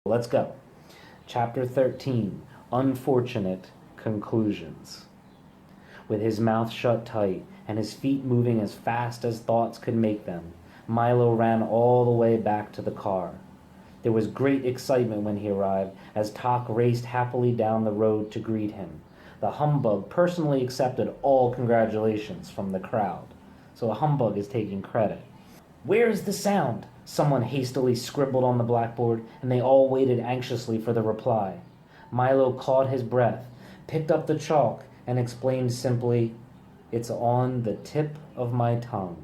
Let's go. Chapter 13, Unfortunate Conclusions. With his mouth shut tight and his feet moving as fast as thoughts could make them, Milo ran all the way back to the car. There was great excitement when he arrived, as Tok raced happily down the road to greet him. The Humbug personally accepted all congratulations from the crowd, so a Humbug is taking credit. "Where is the sound?" Someone hastily scribbled on the blackboard, and they all waited anxiously for the reply. Milo caught his breath, picked up the chalk, and explained simply, "It's on the tip of my tongue."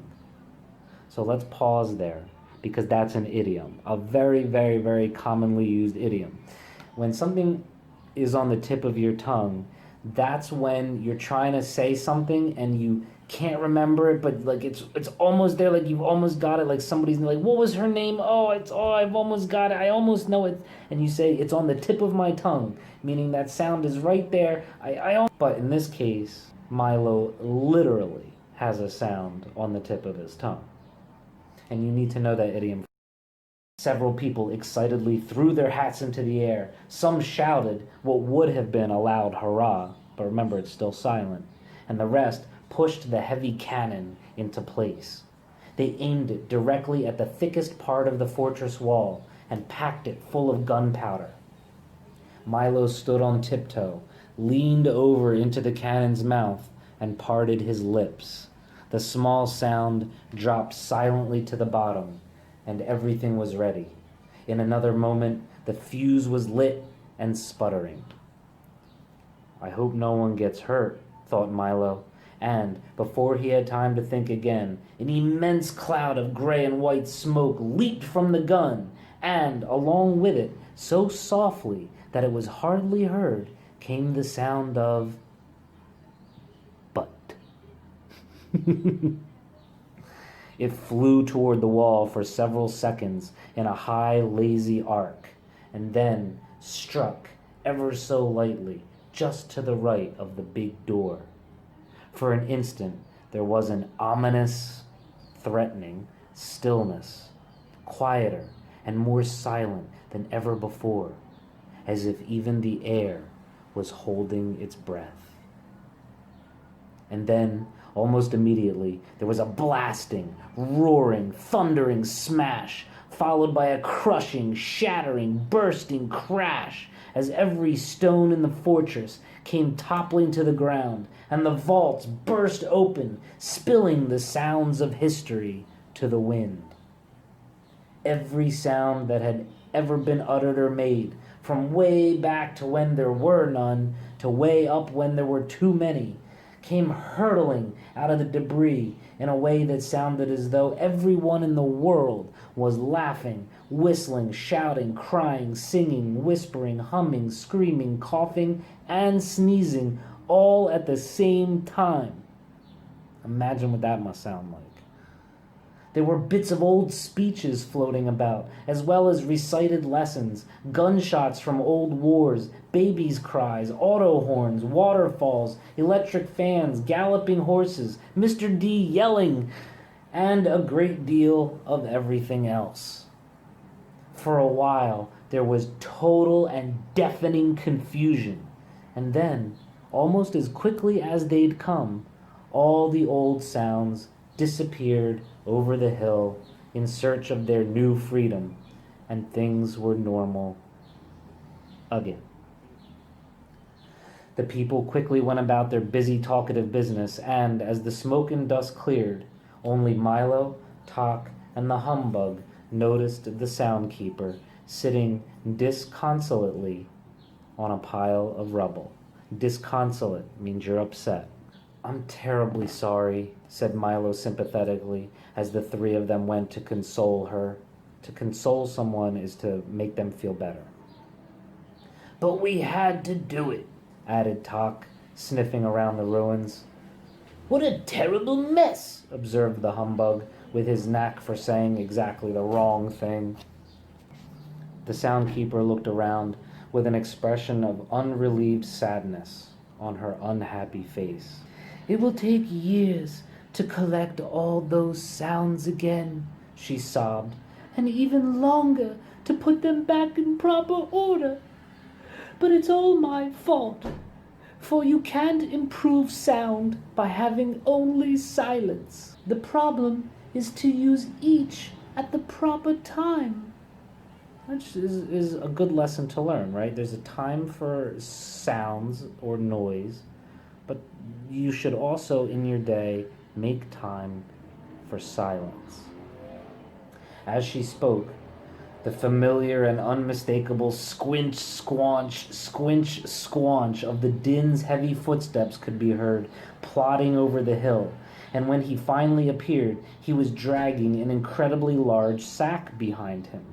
So let's pause there, because that's an idiom, a very, very, very commonly used idiom. When something is on the tip of your tongue, that's when you're trying to say something and you can't remember it, but like it's almost there, like you've almost got it, like somebody's like, "What was her name? I've almost got it, I almost know it," and you say, "It's on the tip of my tongue," meaning that sound is right there. But in this case, Milo literally has a sound on the tip of his tongue, and you need to know that idiom. Several people excitedly threw their hats into the air. Some shouted what would have been a loud hurrah, but remember, it's still silent, and the rest pushed the heavy cannon into place. They aimed it directly at the thickest part of the fortress wall and packed it full of gunpowder. Milo stood on tiptoe, leaned over into the cannon's mouth, and parted his lips. The small sound dropped silently to the bottom, and everything was ready. In another moment, the fuse was lit and sputtering. "I hope no one gets hurt," thought Milo. And, before he had time to think again, an immense cloud of gray and white smoke leaped from the gun, and, along with it, so softly that it was hardly heard, came the sound of butt. It flew toward the wall for several seconds in a high, lazy arc, and then struck ever so lightly just to the right of the big door. For an instant, there was an ominous, threatening stillness, quieter and more silent than ever before, as if even the air was holding its breath. And then, almost immediately, there was a blasting, roaring, thundering smash, followed by a crushing, shattering, bursting crash, as every stone in the fortress came toppling to the ground, and the vaults burst open, spilling the sounds of history to the wind. Every sound that had ever been uttered or made, from way back to when there were none, to way up when there were too many, came hurtling out of the debris in a way that sounded as though everyone in the world was laughing, whistling, shouting, crying, singing, whispering, humming, screaming, coughing, and sneezing, all at the same time. Imagine what that must sound like. There were bits of old speeches floating about, as well as recited lessons, gunshots from old wars, babies' cries, auto horns, waterfalls, electric fans, galloping horses, Mr. D yelling, and a great deal of everything else. For a while, there was total and deafening confusion, and then, almost as quickly as they'd come, all the old sounds disappeared over the hill in search of their new freedom, and things were normal again. The people quickly went about their busy, talkative business, and, as the smoke and dust cleared, only Milo, Tok, and the Humbug noticed the Soundkeeper sitting disconsolately on a pile of rubble. Disconsolate means you're upset. "I'm terribly sorry," said Milo sympathetically, as the three of them went to console her. To console someone is to make them feel better. "But we had to do it," added Tok, sniffing around the ruins. "What a terrible mess," observed the Humbug, with his knack for saying exactly the wrong thing. The Soundkeeper looked around with an expression of unrelieved sadness on her unhappy face. "It will take years to collect all those sounds again," she sobbed, "and even longer to put them back in proper order. But it's all my fault, for you can't improve sound by having only silence. The problem is to use each at the proper time. Which is a good lesson to learn, right? There's a time for sounds or noise, but you should also, in your day, make time for silence. As she spoke, the familiar and unmistakable squinch-squanch of the din's heavy footsteps could be heard plodding over the hill, and when he finally appeared, he was dragging an incredibly large sack behind him.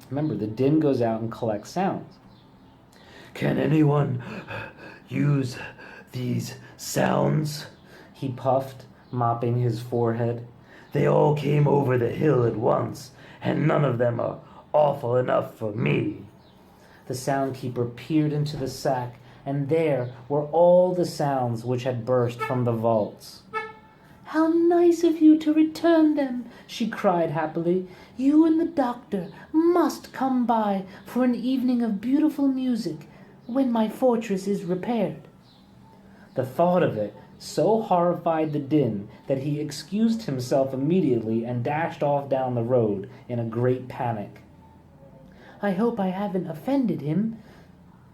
Remember, the din goes out and collects sounds. "Can anyone use these sounds?" he puffed, mopping his forehead. "They all came over the hill at once, and none of them are awful enough for me." The Soundkeeper peered into the sack, and there were all the sounds which had burst from the vaults. "How nice of you to return them," she cried happily. "You and the doctor must come by for an evening of beautiful music when my fortress is repaired." The thought of it so horrified the din that he excused himself immediately and dashed off down the road in a great panic. "I hope I haven't offended him,"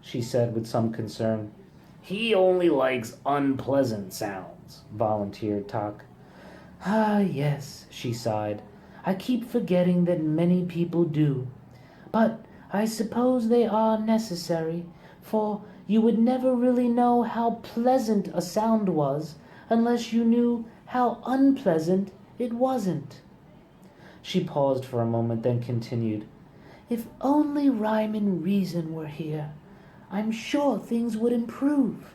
she said with some concern. "He only likes unpleasant sounds," volunteered Tak. "Ah, yes," she sighed. "I keep forgetting that many people do. But I suppose they are necessary, for you would never really know how pleasant a sound was unless you knew how unpleasant it wasn't." She paused for a moment, then continued, "If only Rhyme and Reason were here, I'm sure things would improve."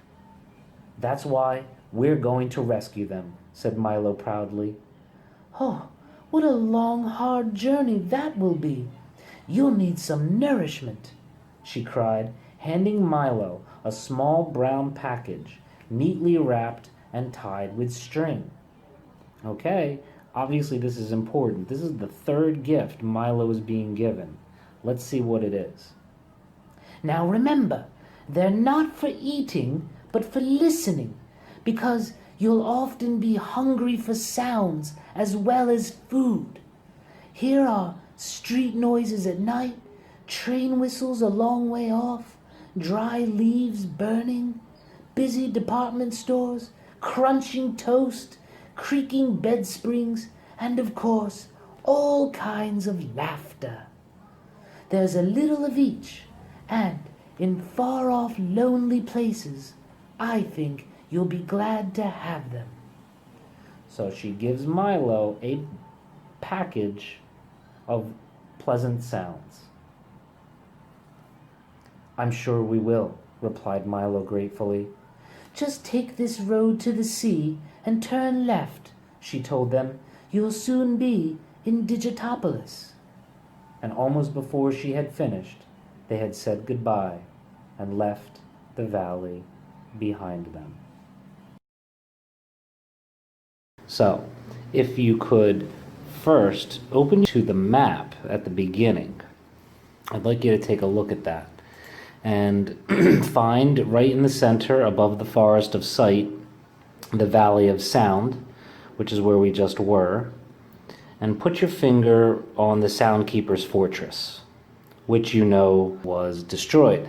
"That's why we're going to rescue them," said Milo proudly. "Oh, what a long, hard journey that will be. You'll need some nourishment," she cried, handing Milo a small brown package, neatly wrapped and tied with string. Okay, obviously this is important. This is the third gift Milo is being given. Let's see what it is. "Now remember, they're not for eating, but for listening, because you'll often be hungry for sounds as well as food. Here are street noises at night, train whistles a long way off, dry leaves burning, busy department stores, crunching toast, creaking bed springs, and of course, all kinds of laughter. There's a little of each, and in far-off lonely places, I think you'll be glad to have them." So she gives Milo a package of pleasant sounds. "I'm sure we will," replied Milo gratefully. "Just take this road to the sea and turn left," she told them. "You'll soon be in Digitopolis." And almost before she had finished, they had said goodbye and left the valley behind them. So, if you could first open to the map at the beginning, I'd like you to take a look at that and find right in the center above the Forest of Sight the Valley of Sound, which is where we just were, and put your finger on the Soundkeeper's fortress, which you know was destroyed.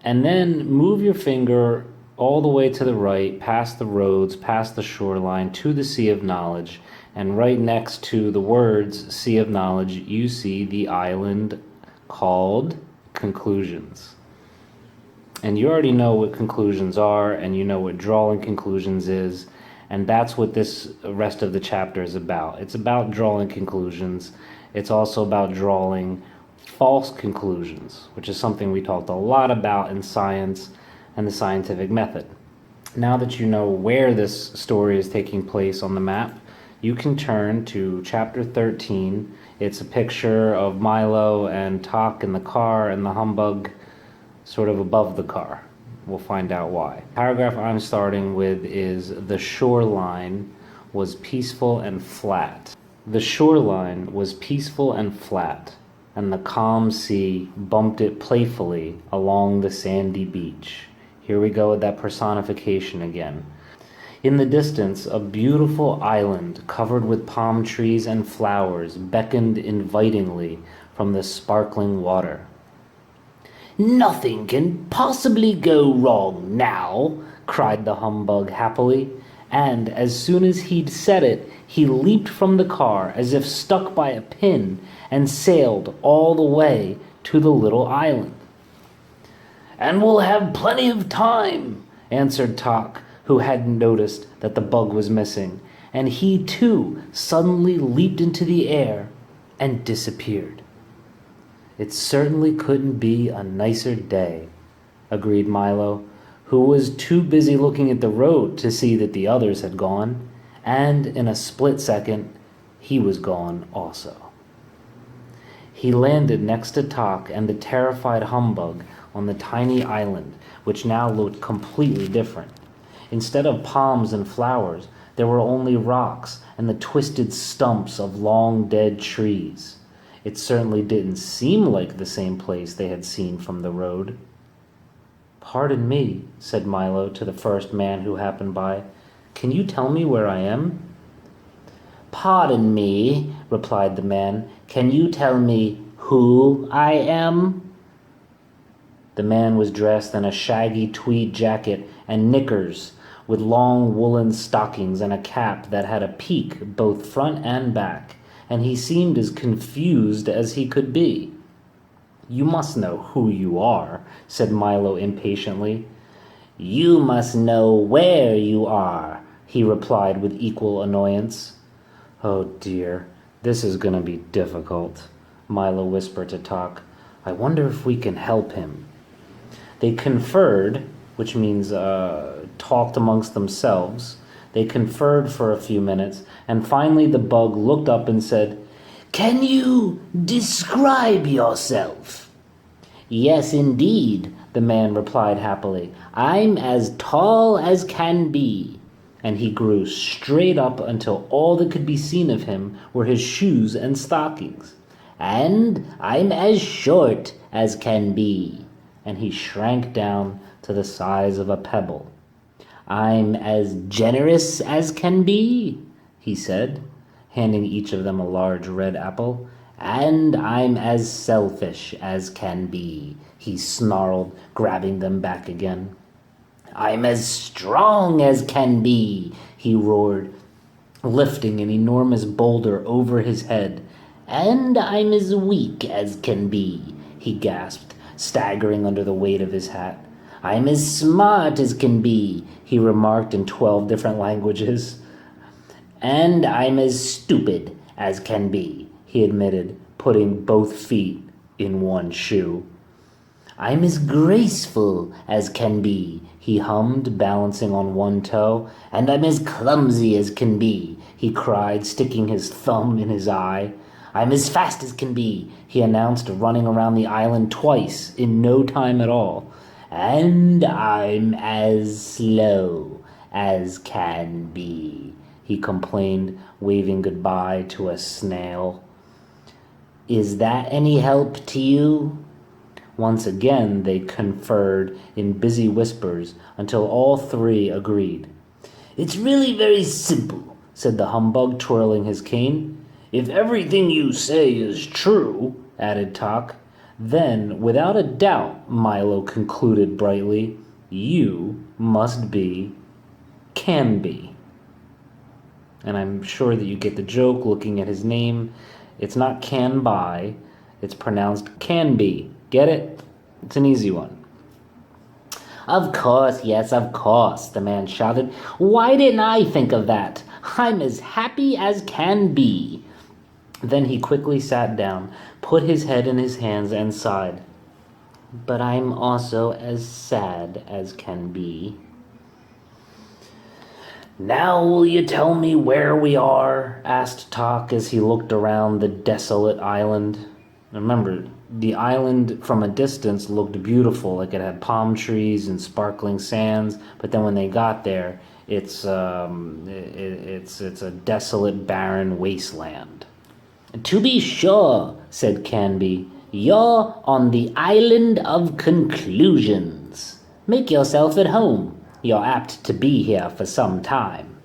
And then move your finger all the way to the right, past the roads, past the shoreline, to the Sea of Knowledge, and right next to the words Sea of Knowledge, you see the island called Conclusions. And you already know what conclusions are, and you know what drawing conclusions is, and that's what this rest of the chapter is about. It's about drawing conclusions. It's also about drawing false conclusions, which is something we talked a lot about in science and the scientific method. Now that you know where this story is taking place on the map, you can turn to chapter 13. It's a picture of Milo and Tak in the car and the Humbug sort of above the car. We'll find out why. The paragraph I'm starting with is "The shoreline was peaceful and flat." The shoreline was peaceful and flat. and the calm sea bumped it playfully along the sandy beach. Here we go with that personification again. In the distance, a beautiful island covered with palm trees and flowers beckoned invitingly from the sparkling water. "Nothing can possibly go wrong now," cried the humbug happily, and as soon as he'd said it, he leaped from the car as if stuck by a pin and sailed all the way to the little island. "And we'll have plenty of time," answered Tok, who hadn't noticed that the bug was missing, and he too suddenly leaped into the air and disappeared. "It certainly couldn't be a nicer day," agreed Milo, who was too busy looking at the road to see that the others had gone, and in a split second, he was gone also. He landed next to Tok and the terrified humbug on the tiny island, which now looked completely different. Instead of palms and flowers, there were only rocks and the twisted stumps of long dead trees. It certainly didn't seem like the same place they had seen from the road. "Pardon me," said Milo to the first man who happened by. "Can you tell me where I am?" "Pardon me," replied the man. "Can you tell me who I am?" The man was dressed in a shaggy tweed jacket and knickers with long woolen stockings and a cap that had a peak both front and back, and he seemed as confused as he could be. "You must know who you are," said Milo impatiently. "You must know where you are," he replied with equal annoyance. "Oh dear, this is going to be difficult," Milo whispered to Tok. "I wonder if we can help him." They conferred, which means talked amongst themselves. They conferred for a few minutes, and finally the bug looked up and said, "Can you describe yourself?" "Yes, indeed," the man replied happily. "I'm as tall as can be." And he grew straight up until all that could be seen of him were his shoes and stockings. "And I'm as short as can be." And he shrank down to the size of a pebble. "I'm as generous as can be," he said, handing each of them a large red apple. "And I'm as selfish as can be," he snarled, grabbing them back again. "I'm as strong as can be," he roared, lifting an enormous boulder over his head. "And I'm as weak as can be," he gasped, staggering under the weight of his hat. "I'm as smart as can be," he remarked in 12 different languages. "And I'm as stupid as can be," he admitted, putting both feet in one shoe. "I'm as graceful as can be," he hummed, balancing on one toe. "And I'm as clumsy as can be," he cried, sticking his thumb in his eye. "I'm as fast as can be," he announced, running around the island twice in no time at all. "And I'm as slow as can be," he complained, waving goodbye to a snail. "Is that any help to you?" Once again they conferred in busy whispers until all three agreed. "It's really very simple," said the humbug, twirling his cane. "If everything you say is true," added Tok. "Then, without a doubt," Milo concluded brightly, "you must be Canby." And I'm sure that you get the joke looking at his name. It's not Canby, it's pronounced Canby. Get it? It's an easy one. "Of course, yes, of course," the man shouted. "Why didn't I think of that? I'm as happy as can be." Then he quickly sat down, put his head in his hands, and sighed. "But I'm also as sad as can be." "Now will you tell me where we are?" asked Tok as he looked around the desolate island. Remember, the island from a distance looked beautiful, like it had palm trees and sparkling sands, but then when they got there, it's a desolate, barren wasteland. To be sure, said Canby. You're on the island of conclusions. Make yourself at home. You're apt to be here for some time.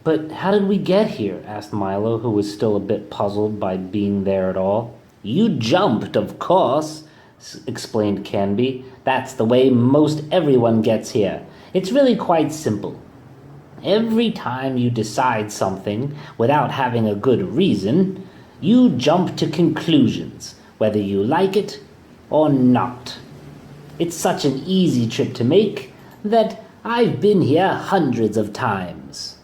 But how did we get here? Asked Milo, who was still a bit puzzled by being there at all. You jumped, of course, explained Canby. That's the way most everyone gets here. It's really quite simple. Every time you decide something without having a good reason, you jump to conclusions, whether you like it or not. It's such an easy trip to make that I've been here hundreds of times.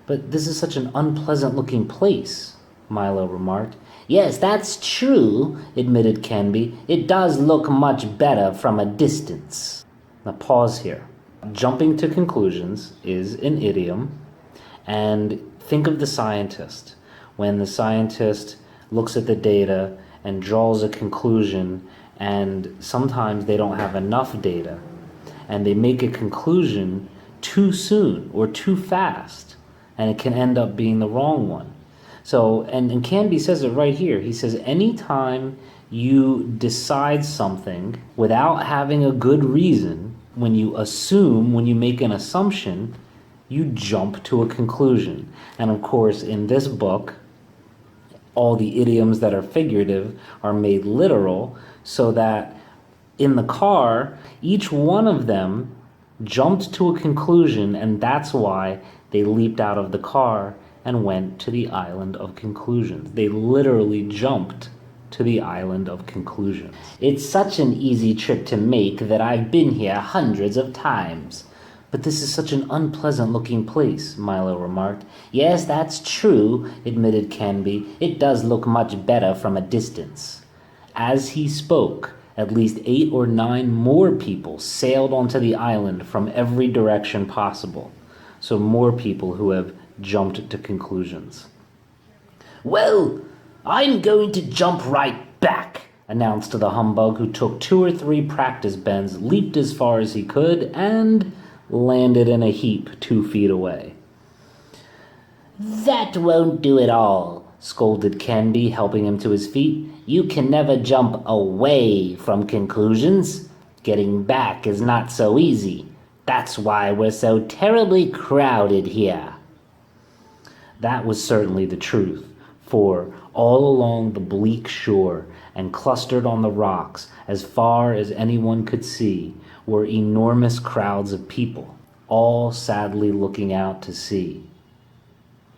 But this is such an unpleasant-looking place, Milo remarked. Yes, that's true, admitted Canby. It does look much better from a distance. Now pause here. Jumping to conclusions is an idiom, and think of the scientist. When the scientist looks at the data and draws a conclusion, and sometimes they don't have enough data, and they make a conclusion too soon or too fast, and it can end up being the wrong one. So, and Canby says it right here. He says, anytime you decide something without having a good reason, when you make an assumption, you jump to a conclusion. And of course, in this book, all the idioms that are figurative are made literal, so that in the car, each one of them jumped to a conclusion, and that's why they leaped out of the car and went to the island of conclusions. They literally jumped to the island of conclusions. It's such an easy trip to make that I've been here hundreds of times. But this is such an unpleasant-looking place, Milo remarked. Yes, that's true, admitted Canby. It does look much better from a distance. As he spoke, at least 8 or 9 more people sailed onto the island from every direction possible. So more people who have jumped to conclusions. Well, I'm going to jump right back, announced the humbug, who took 2 or 3 practice bends, leaped as far as he could, and landed in a heap 2 feet away. That won't do at all, scolded Canby, helping him to his feet. You can never jump away from conclusions. Getting back is not so easy. That's why we're so terribly crowded here. That was certainly the truth, for all along the bleak shore and clustered on the rocks, as far as anyone could see, were enormous crowds of people, all sadly looking out to sea.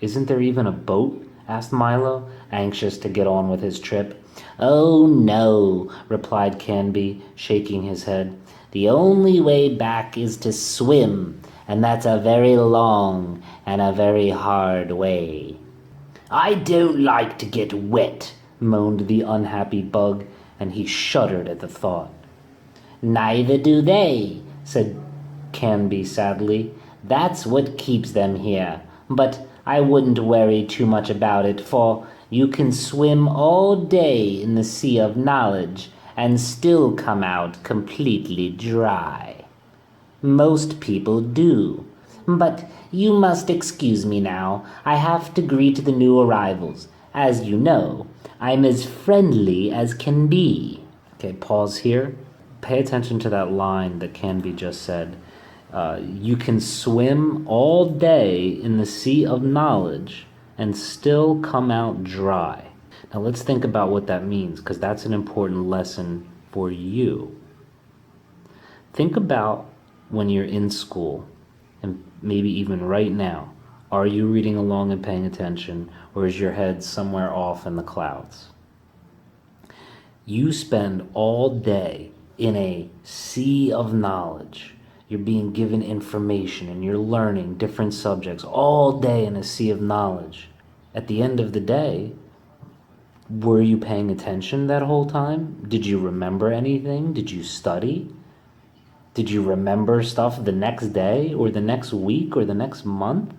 Isn't there even a boat? Asked Milo, anxious to get on with his trip. Oh no, replied Canby, shaking his head. The only way back is to swim, and that's a very long and a very hard way. I don't like to get wet, moaned the unhappy bug, and he shuddered at the thought. Neither do they, said Canby sadly. That's what keeps them here. But I wouldn't worry too much about it, for you can swim all day in the sea of knowledge and still come out completely dry. Most people do. But you must excuse me now. I have to greet the new arrivals. As you know, I'm as friendly as can be. Okay, pause here. Pay attention to that line that Canby just said. You can swim all day in the sea of knowledge and still come out dry. Now let's think about what that means, because that's an important lesson for you. Think about when you're in school, and maybe even right now. Are you reading along and paying attention, or is your head somewhere off in the clouds? You spend all day in a sea of knowledge. You're being given information and you're learning different subjects all day in a sea of knowledge. At the end of the day, were you paying attention that whole time? Did you remember anything? Did you study? Did you remember stuff the next day or the next week or the next month?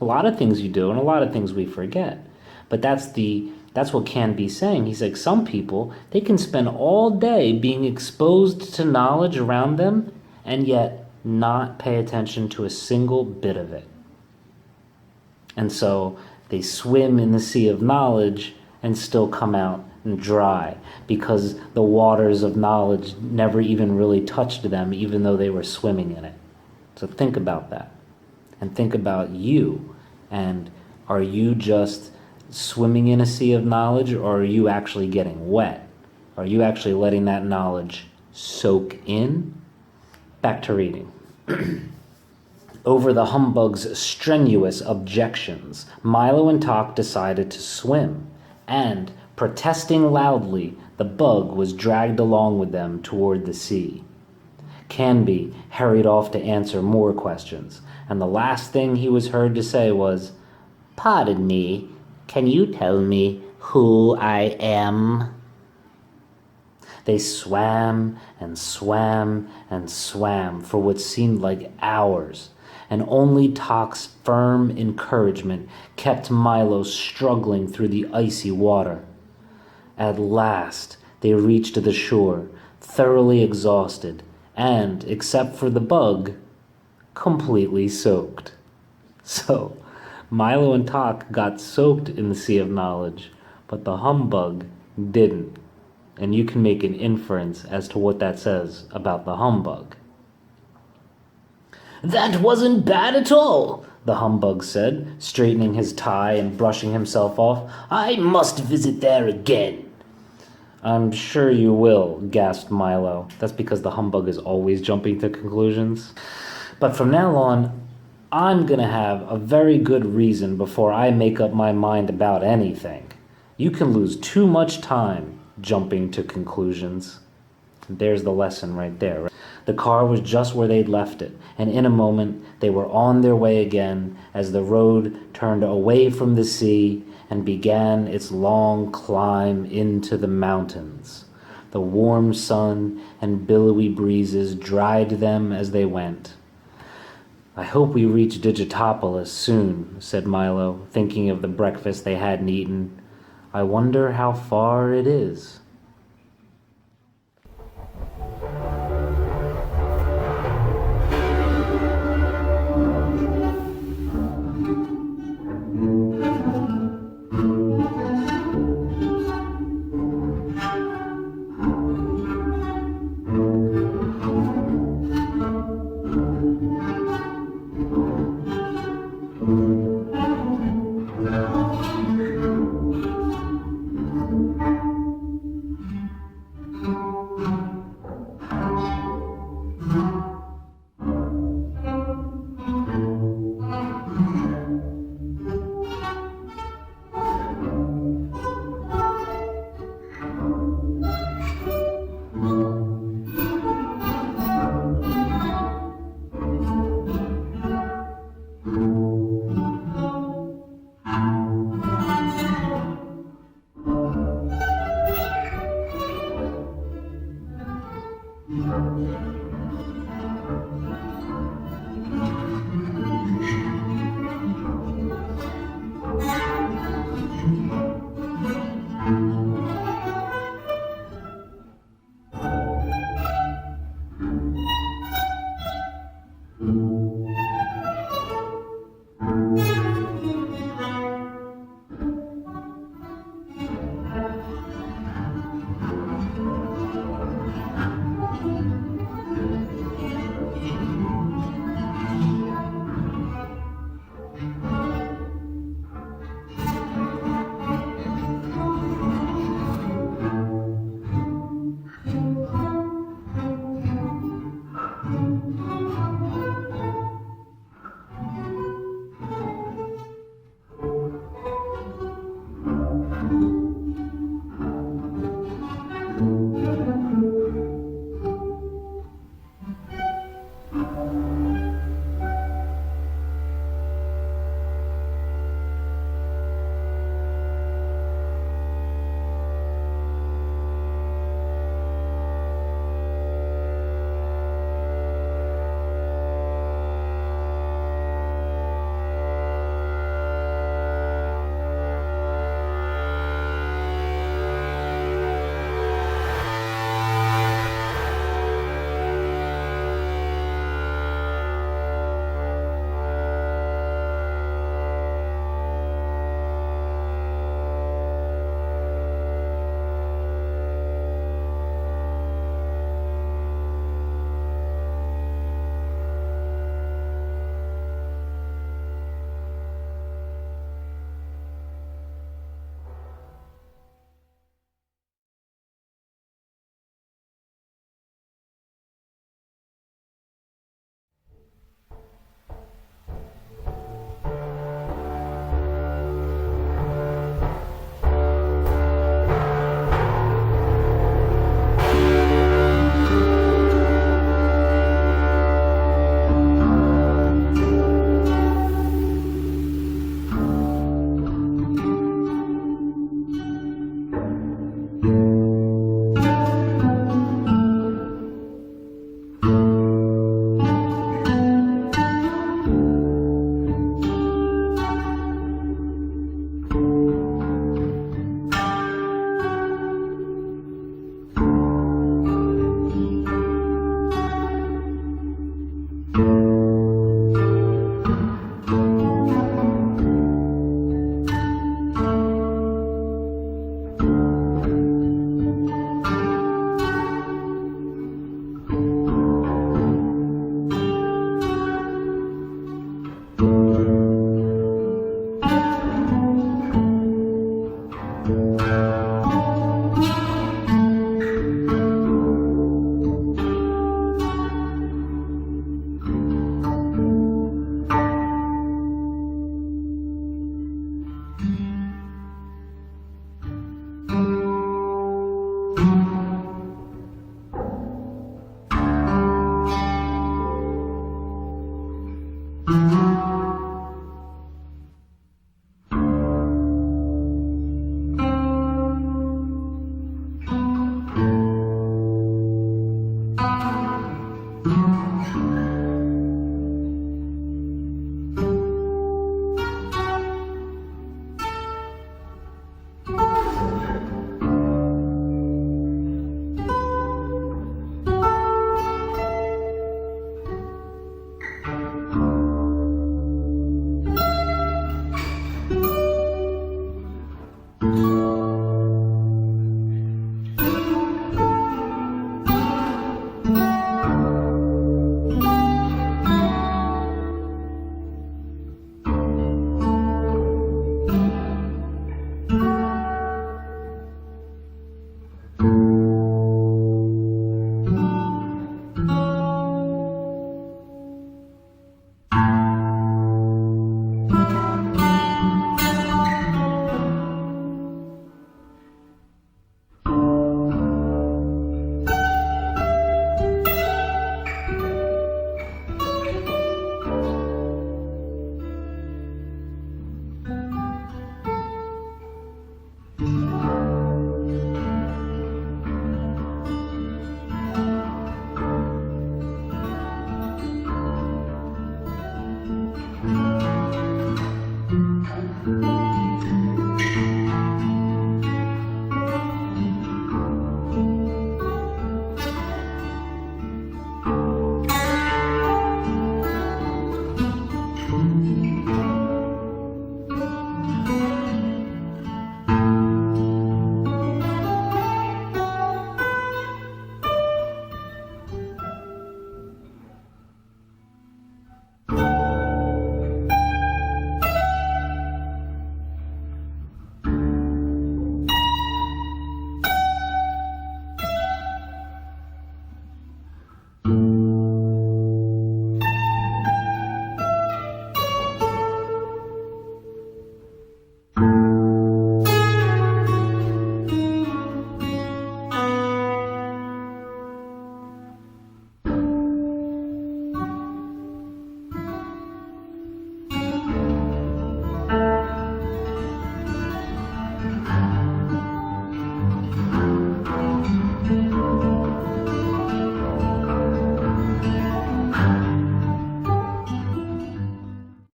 A lot of things you do and a lot of things we forget. But that's what Canby's saying. He's like, some people, they can spend all day being exposed to knowledge around them and yet not pay attention to a single bit of it. And so They swim in the sea of knowledge and still come out dry because the waters of knowledge never even really touched them, even though they were swimming in it. So think about that. And think about you. And are you just swimming in a sea of knowledge, or are you actually getting wet? Are you actually letting that knowledge soak in? Back to reading. Over the Humbug's strenuous objections, Milo and Tok decided to swim, and, protesting loudly, the bug was dragged along with them toward the sea. Canby hurried off to answer more questions, and the last thing he was heard to say was, "Pardon me, can you tell me who I am?" They swam and swam and swam for what seemed like hours, and only Tok's firm encouragement kept Milo struggling through the icy water. At last, they reached the shore, thoroughly exhausted, and, except for the bug, completely soaked. So, Milo and Tok got soaked in the sea of knowledge, but the Humbug didn't. And you can make an inference as to what that says about the Humbug. "That wasn't bad at all," the Humbug said, straightening his tie and brushing himself off. "I must visit there again." "I'm sure you will," gasped Milo. That's because the Humbug is always jumping to conclusions. "But from now on, I'm gonna have a very good reason before I make up my mind about anything. You can lose too much time jumping to conclusions." There's the lesson right there. The car was just where they'd left it, and in a moment they were on their way again as the road turned away from the sea and began its long climb into the mountains. The warm sun and billowy breezes dried them as they went. "I hope we reach Digitopolis soon," said Milo, thinking of the breakfast they hadn't eaten. "I wonder how far it is."